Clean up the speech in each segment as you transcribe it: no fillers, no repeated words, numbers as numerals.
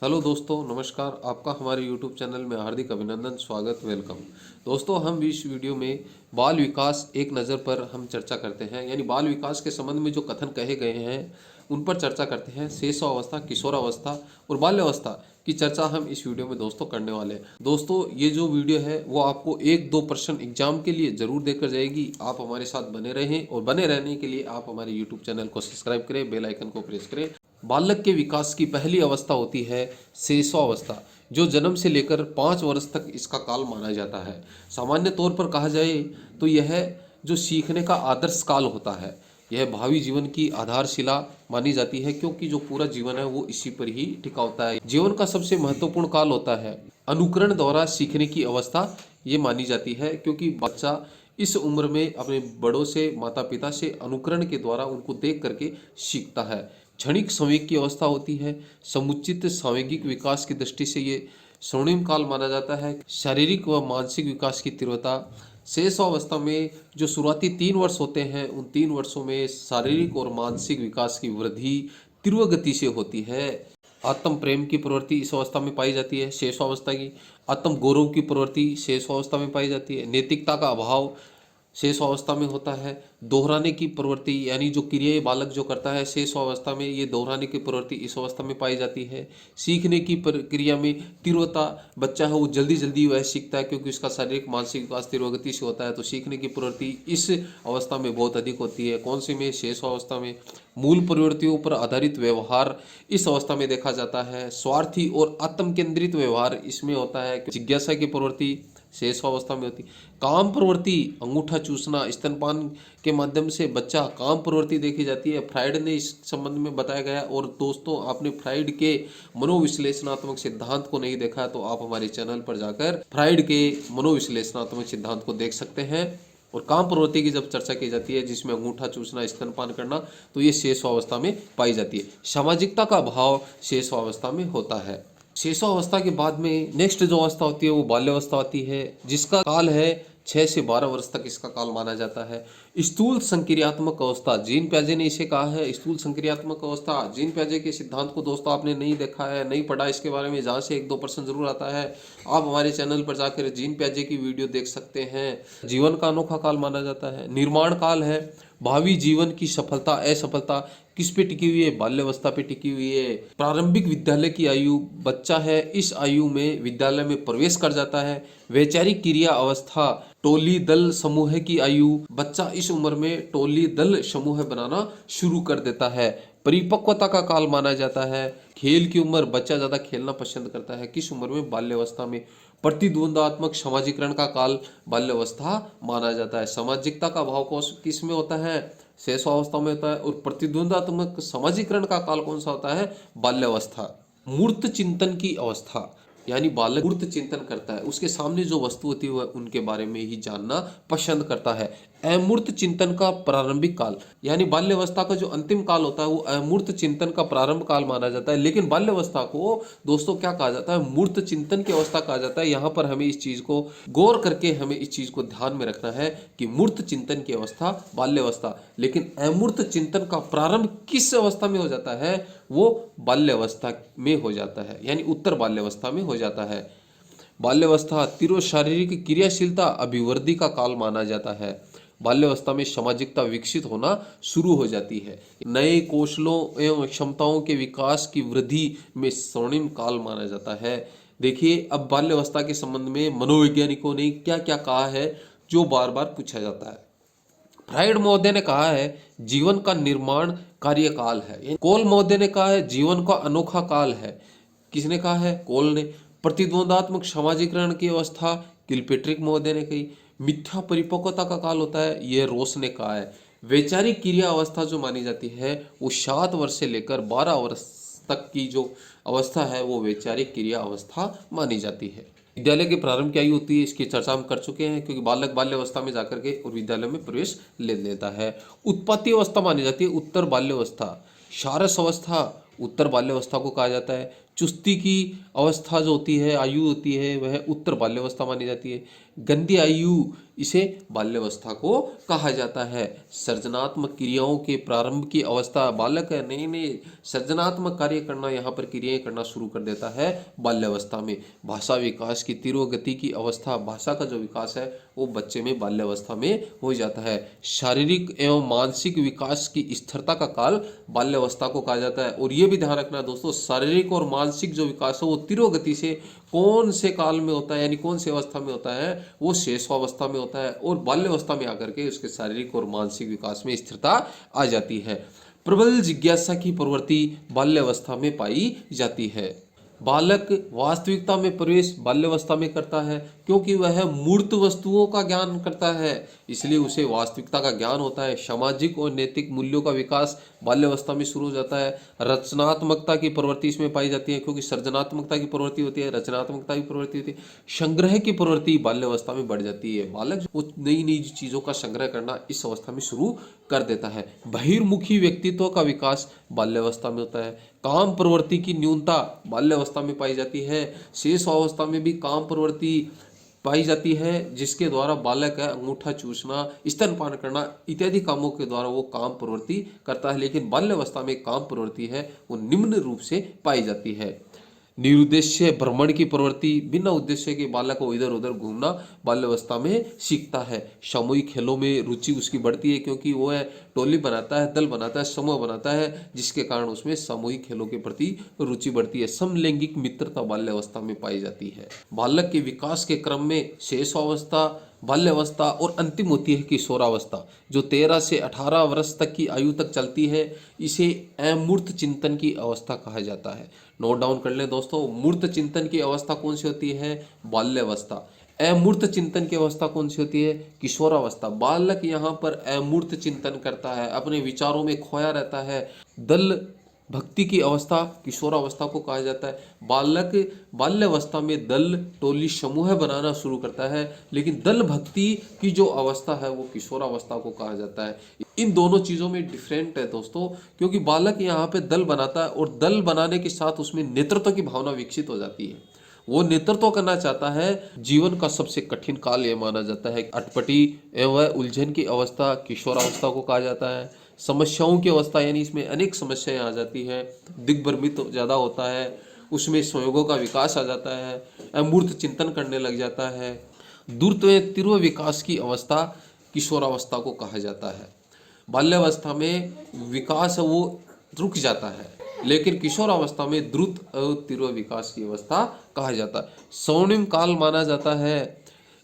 Hello दोस्तों, नमस्कार। आपका हमारे यूट्यूब चैनल में हार्दिक अभिनंदन, स्वागत, वेलकम। दोस्तों, हम इस वीडियो में बाल विकास एक नज़र पर हम चर्चा करते हैं, यानी बाल विकास के संबंध में जो कथन कहे गए हैं उन पर चर्चा करते हैं। शैशवावस्था, किशोरावस्था और बाल्यावस्था की चर्चा हम इस वीडियो में दोस्तों करने वाले हैं। दोस्तों, ये जो वीडियो है वो आपको 1-2 प्रश्न एग्जाम के लिए जरूर देकर जाएगी। आप हमारे साथ बने रहें और बने रहने के लिए आप हमारे यूट्यूब चैनल को सब्सक्राइब करें, बेल आइकन को प्रेस करें। बालक के विकास की पहली अवस्था होती है शैशवावस्था, जो जन्म से लेकर 5 वर्ष तक इसका काल माना जाता है। सामान्य तौर पर कहा जाए तो यह जो सीखने का आदर्श काल होता है, यह भावी जीवन की आधारशिला मानी जाती है, क्योंकि जो पूरा जीवन है वो इसी पर ही टिका होता है। जीवन का सबसे महत्वपूर्ण काल होता है अनुकरण द्वारा सीखने की अवस्था, ये मानी जाती है, क्योंकि बच्चा इस उम्र में अपने बड़ों से, माता पिता से अनुकरण के द्वारा उनको देख करके सीखता है। क्षणिक संवेग की अवस्था होती है। समुचित सांवेगिक विकास की दृष्टि से ये स्वर्णिम काल माना जाता है। शारीरिक व मानसिक विकास की तीव्रता, शैशवावस्था में जो शुरुआती 3 वर्ष होते हैं, उन 3 वर्षों में शारीरिक और मानसिक विकास की वृद्धि तीव्र गति से होती है। आत्म प्रेम की प्रवृत्ति इस अवस्था में पाई जाती है, शैशवावस्था की। आत्म गौरव की प्रवृत्ति शैशवावस्था में पाई जाती है। नैतिकता का अभाव शैशवावस्था में होता है। दोहराने की प्रवृत्ति, यानी जो क्रियाएं बालक जो करता है शैशवावस्था में, ये दोहराने की प्रवृत्ति इस अवस्था में पाई जाती है। सीखने की प्रक्रिया में तीव्रता, बच्चा है वो जल्दी जल्दी वह सीखता है, क्योंकि उसका शारीरिक मानसिक विकास तीव्र गति से होता है, तो सीखने की प्रवृत्ति इस अवस्था में बहुत अधिक होती है। कौन सी में? शैशवावस्था में। मूल प्रवृत्तियों पर आधारित व्यवहार इस अवस्था में देखा जाता है। स्वार्थी और आत्म केंद्रित व्यवहार इसमें होता है। जिज्ञासा की प्रवृत्ति शैशवावस्था में होती। काम प्रवृत्ति, अंगूठा चूसना, स्तनपान के माध्यम से बच्चा काम प्रवृत्ति देखी जाती है। फ्राइड ने इस संबंध में बताया गया। और दोस्तों, आपने फ्राइड के मनोविश्लेषणात्मक सिद्धांत को नहीं देखा तो आप हमारे चैनल पर जाकर फ्राइड के मनोविश्लेषणात्मक सिद्धांत को देख सकते हैं। और काम प्रवृत्ति की जब चर्चा की जाती है, जिसमें अंगूठा चूसना, स्तनपान करना, तो ये शैशवावस्था में पाई जाती है। सामाजिकता का अभाव शैशवावस्था में होता है। शैशवावस्था के बाद में नेक्स्ट जो अवस्था होती है वो बाल्यावस्था होती है, जिसका काल है 6 से 12 वर्ष तक इसका काल माना जाता है। स्थूल संक्रियात्मक अवस्था, जीन प्याजे ने इसे कहा है स्थूल संक्रियात्मक अवस्था। जीन प्याजे के सिद्धांत को दोस्तों आपने नहीं देखा है, नहीं पढ़ा इसके बारे में, जहाँ से 1-2 प्रश्न जरूर आता है। आप हमारे चैनल पर जाकर जीन प्याजे की वीडियो देख सकते हैं। जीवन का अनोखा काल माना जाता है। निर्माण काल है। भावी जीवन की सफलता असफलता किस पे टिकी हुई है? बाल्यावस्था पे टिकी हुई है। प्रारंभिक विद्यालय की आयु, बच्चा है इस आयु में विद्यालय में प्रवेश कर जाता है। वैचारिक क्रिया अवस्था, टोली दल समूह की आयु, बच्चा इस उम्र में टोली दल समूह बनाना शुरू कर देता है। परिपक्वता का काल माना जाता है। खेल की उम्र, बच्चा ज्यादा खेलना पसंद करता है किस उम्र में? बाल्यावस्था में। प्रतिद्वंदात्मक समाजीकरण का काल बाल्यावस्था माना जाता है। सामाजिकता का अभाव किस में होता है? शैशवावस्था में होता है। और प्रतिद्वंदात्मक समाजीकरण का काल कौन सा होता है? बाल्यावस्था। मूर्त चिंतन की अवस्था, यानी बालक मूर्त चिंतन करता है, उसके सामने जो वस्तु होती है वह उनके बारे में ही जानना पसंद करता है। अमूर्त चिंतन का प्रारंभिक काल, यानी बाल्यावस्था का जो अंतिम काल होता है वो अमूर्त चिंतन का प्रारंभ काल माना जाता है। लेकिन बाल्यावस्था को दोस्तों क्या कहा जाता है? मूर्त चिंतन की अवस्था कहा जाता है। यहाँ पर हमें इस चीज को गौर करके हमें इस चीज को ध्यान में रखना है कि मूर्त चिंतन की अवस्था बाल्यावस्था, लेकिन अमूर्त चिंतन का प्रारंभ किस अवस्था में हो जाता है? वो बाल्यावस्था में हो जाता है, यानी उत्तर बाल्यावस्था में हो जाता है। बाल्यावस्था तीव्र शारीरिक क्रियाशीलता अभिवृद्धि का काल माना जाता है। बाल्यावस्था में सामाजिकता विकसित होना शुरू हो जाती है। नए कौशलों एवं क्षमताओं के विकास की वृद्धि में स्वर्णिम काल माना जाता है। देखिए, अब बाल्यावस्था के संबंध में मनोवैज्ञानिकों ने क्या क्या कहा है, जो बार बार पूछा जाता है। फ्राइड महोदय ने कहा है जीवन का निर्माण कार्यकाल है। कोल महोदय ने कहा है जीवन का अनोखा काल है। किसने कहा है? कोल ने। प्रतिद्वंदात्मक सामाजिकरण की अवस्था किलपेट्रिक महोदय ने कही। मिथ्या परिपक्वता का काल होता है, यह रोस ने कहा है। वैचारिक क्रिया अवस्था जो मानी जाती है वो 7 वर्ष से लेकर 12 वर्ष तक की जो अवस्था है वो वैचारिक क्रिया अवस्था मानी जाती है। विद्यालय की प्रारंभ की आयु होती है, इसकी चर्चा हम कर चुके हैं, क्योंकि बालक बाल्यावस्था में जाकर के और विद्यालय में प्रवेश ले लेता है। उत्पत्ति अवस्था मानी जाती है उत्तर बाल्यावस्था। शारस अवस्था उत्तर बाल्यावस्था को कहा जाता है। चुस्ती की अवस्था जो होती है, आयु होती है, वह उत्तर बाल्यावस्था मानी जाती है। गंदी आयु, इसे बाल्यावस्था को कहा जाता है। सृजनात्मक क्रियाओं के प्रारंभ की अवस्था, बालक है नए नए सृजनात्मक कार्य करना, यहाँ पर क्रियाएं करना शुरू कर देता है बाल्यावस्था में। भाषा विकास की तीव्र गति की अवस्था, भाषा का जो विकास है वो बच्चे में बाल्यावस्था में हो जाता है। शारीरिक एवं मानसिक विकास की स्थिरता का काल बाल्यावस्था को कहा जाता है। और ये भी ध्यान रखना दोस्तों, शारीरिक और मानसिक जो विकास है वो तीव्र गति से कौन से काल में होता है, यानी कौन से अवस्था में होता है, वो शेषावस्था में होता है। और बाल्यावस्था में आकर के उसके शारीरिक और मानसिक विकास में स्थिरता आ जाती है। प्रबल जिज्ञासा की प्रवृत्ति बाल्यावस्था में पाई जाती है। बालक वास्तविकता में प्रवेश बाल्यावस्था में करता है, क्योंकि वह मूर्त वस्तुओं का ज्ञान करता है, इसलिए उसे वास्तविकता का ज्ञान होता है। सामाजिक और नैतिक मूल्यों का विकास बाल्यावस्था में शुरू हो जाता है। रचनात्मकता की प्रवृत्ति इसमें पाई जाती है, क्योंकि सृजनात्मकता की प्रवृत्ति होती है, रचनात्मकता की प्रवृत्ति होती है। संग्रह की प्रवृत्ति बाल्यावस्था में बढ़ जाती है। बालक वो नई नई चीजों का संग्रह करना इस अवस्था में शुरू कर देता है। बहिर्मुखी व्यक्तित्व का विकास बाल्यावस्था में होता है। काम प्रवृत्ति की न्यूनता बाल्यावस्था में पाई जाती है। शेष अवस्था में भी काम प्रवृत्ति पाई जाती है, जिसके द्वारा बालक है अंगूठा चूसना, स्तनपान करना इत्यादि कामों के द्वारा वो काम प्रवृत्ति करता है। लेकिन बाल्यावस्था में काम प्रवृत्ति है वो निम्न रूप से पाई जाती है। निरुद्देश्य भ्रमण की प्रवृत्ति, बिना उद्देश्य के बालक को इधर उधर घूमना बाल्यावस्था में सीखता है। सामूहिक खेलों में रुचि उसकी बढ़ती है, क्योंकि वो है टोली बनाता है, दल बनाता है, समूह बनाता है, जिसके कारण उसमें सामूहिक खेलों के प्रति रुचि बढ़ती है। समलैंगिक मित्रता बाल्यावस्था में पाई जाती है। बालक के विकास के क्रम में शेषावस्था, बाल्यावस्था और अंतिम होती है किशोरावस्था, जो 13 से 18 वर्ष तक की आयु तक चलती है। इसे अमूर्त चिंतन की अवस्था कहा जाता है। नोट डाउन कर लें दोस्तों, मूर्त चिंतन की अवस्था कौन सी होती है? बाल्यावस्था। अमूर्त चिंतन की अवस्था कौन सी होती है? किशोरावस्था। बालक यहाँ पर अमूर्त चिंतन करता है, अपने विचारों में खोया रहता है। दल भक्ति की अवस्था किशोरावस्था को कहा जाता है। बालक बाल्यावस्था में दल टोली समूह बनाना शुरू करता है, लेकिन दल भक्ति की जो अवस्था है वो किशोरावस्था को कहा जाता है। इन दोनों चीज़ों में डिफरेंट है दोस्तों, क्योंकि बालक यहाँ पे दल बनाता है और दल बनाने के साथ उसमें नेतृत्व की भावना विकसित हो जाती है। वो नेतृत्व करना चाहता है। जीवन का सबसे कठिन काल ये माना जाता है। अटपटी एवं उलझन की अवस्था किशोरावस्था को कहा जाता है। समस्याओं की अवस्था, यानी इसमें अनेक समस्याएं आ जाती हैं, दिग्भ्रमित ज़्यादा होता है, उसमें संयोगों का विकास आ जाता है, अमूर्त चिंतन करने लग जाता है। दूरत्व में तीव्र विकास की अवस्था किशोरावस्था को कहा जाता है। बाल्यावस्था में विकास वो रुक जाता है, लेकिन किशोरावस्था में द्रुत और तीव्र विकास की अवस्था कहा जाता है। स्वर्णिम काल माना जाता है।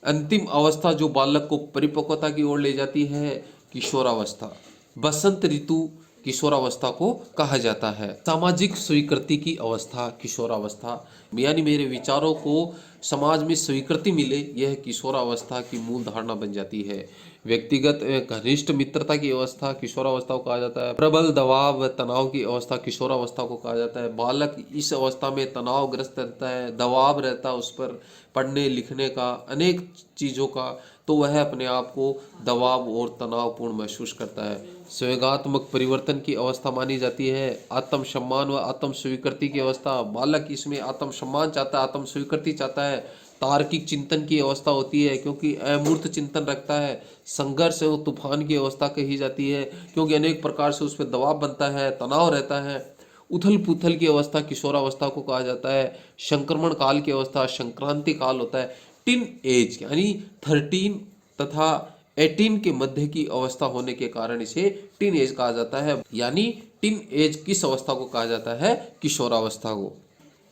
अंतिम अवस्था जो बालक को परिपक्वता की ओर ले जाती है, किशोरावस्था। बसंत ऋतु किशोरावस्था को कहा जाता है। सामाजिक स्वीकृति की अवस्था किशोरावस्था, यानी मेरे विचारों को समाज में स्वीकृति मिले, यह किशोरावस्था की मूल धारणा बन जाती है। व्यक्तिगत घनिष्ठ मित्रता की अवस्था किशोरावस्था को कहा जाता है। प्रबल दबाव व तनाव की अवस्था किशोरावस्था को कहा जाता है। बालक इस अवस्था में तनावग्रस्त रहता है, दबाव रहता है उस पर पढ़ने लिखने का, अनेक चीज़ों का, तो वह अपने आप को दबाव और तनावपूर्ण महसूस करता है। संवेगात्मक परिवर्तन की अवस्था मानी जाती है। आत्मसम्मान व आत्म स्वीकृति की अवस्था, बालक इसमें आत्मसम्मान चाहता है, आत्म स्वीकृति चाहता है। तार्किक चिंतन की अवस्था होती है, क्योंकि अमूर्त चिंतन रखता है। संघर्ष एवं तूफान की अवस्था कही जाती है, क्योंकि अनेक प्रकार से उस पर दबाव बनता है, तनाव रहता है। उथल पुथल की अवस्था किशोरावस्था को कहा जाता है। संक्रमण काल की अवस्था संक्रांति काल होता है। टीन एज यानी 13 तथा 18 के मध्य की अवस्था होने के कारण इसे टीन एज कहा जाता है। यानी टीन एज किस अवस्था को कहा जाता है? किशोरावस्था को।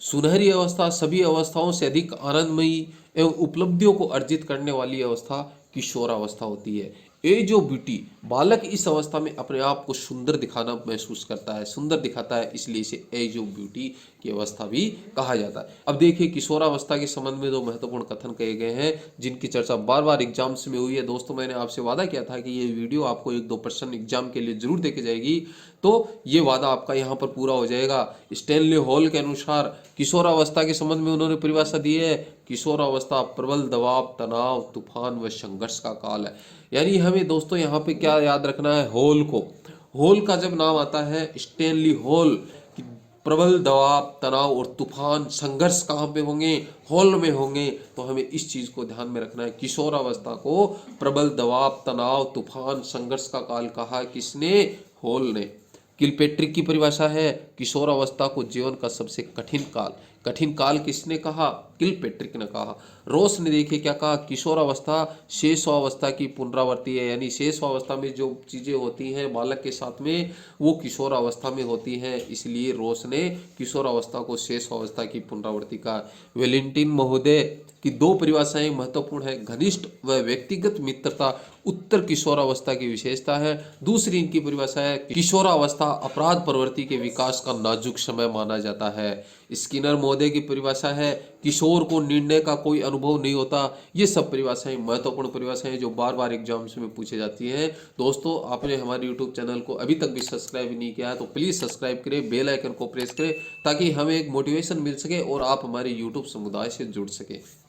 सुनहरी अवस्था सभी अवस्थाओं से अधिक आनंदमयी एवं उपलब्धियों को अर्जित करने वाली अवस्था किशोरावस्था होती है। एज ऑफ ब्यूटी, बालक इस अवस्था में अपने आप को सुंदर दिखाना महसूस करता है, सुंदर दिखाता है, इसलिए इसे एज ऑफ ब्यूटी की अवस्था भी कहा जाता है। अब देखिए किशोरावस्था के संबंध में दो महत्वपूर्ण कथन कहे गए हैं, जिनकी चर्चा बार बार एग्जाम्स में हुई है। दोस्तों मैंने आपसे वादा किया था कि ये वीडियो आपको 1-2 प्रश्न एग्जाम के लिए जरूर देके जाएगी, तो ये वादा आपका यहाँ पर पूरा हो जाएगा। स्टैनली हॉल के अनुसार किशोरावस्था के संबंध में उन्होंने परिभाषा दी है, किशोरावस्था प्रबल दबाव, तनाव, तूफान व संघर्ष का काल है। यानी हमें दोस्तों यहाँ पे क्या याद रखना है? हॉल को, हॉल का जब नाम आता है स्टैनली हॉल, प्रबल दबाव, तनाव और तूफान, संघर्ष कहाँ पे होंगे? हॉल में होंगे। तो हमें इस चीज को ध्यान में रखना है। किशोरावस्था को प्रबल दबाव, तनाव, तूफान, संघर्ष का काल कहा किसने? हॉल ने। किलपेट्रिक की परिभाषा है किशोरावस्था को जीवन का सबसे कठिन काल। कठिन काल किसने कहा? किलपेट्रिक ने कहा। रोस ने देखिए क्या कहा? किशोरावस्था शेषावस्था की पुनरावृत्ति है, यानी शेषावस्था में जो चीजें होती हैं बालक के साथ में वो किशोरावस्था में होती हैं, इसलिए रोस ने किशोरावस्था को शेषावस्था की पुनरावृत्ति कहा। वेलेंटिन महोदय की दो परिभाषाएं महत्वपूर्ण है। घनिष्ठ व व्यक्तिगत मित्रता उत्तर किशोरावस्था की विशेषता है। दूसरी इनकी परिभाषा है किशोरावस्था अपराध प्रवृत्ति के विकास का नाजुक समय माना जाता है। स्किनर महोदय की परिभाषा है किशोर को निर्णय का कोई अनुभव नहीं होता। ये सब परिभाषाएं महत्वपूर्ण परिभाषाएं जो बार बार एग्जाम्स में पूछी जाती हैं। दोस्तों, आपने हमारे यूट्यूब चैनल को अभी तक भी सब्सक्राइब नहीं किया है तो प्लीज़ सब्सक्राइब करें, बेल आइकन को प्रेस करें ताकि हमें एक मोटिवेशन मिल सके और आप हमारे यूट्यूब समुदाय से जुड़ सके।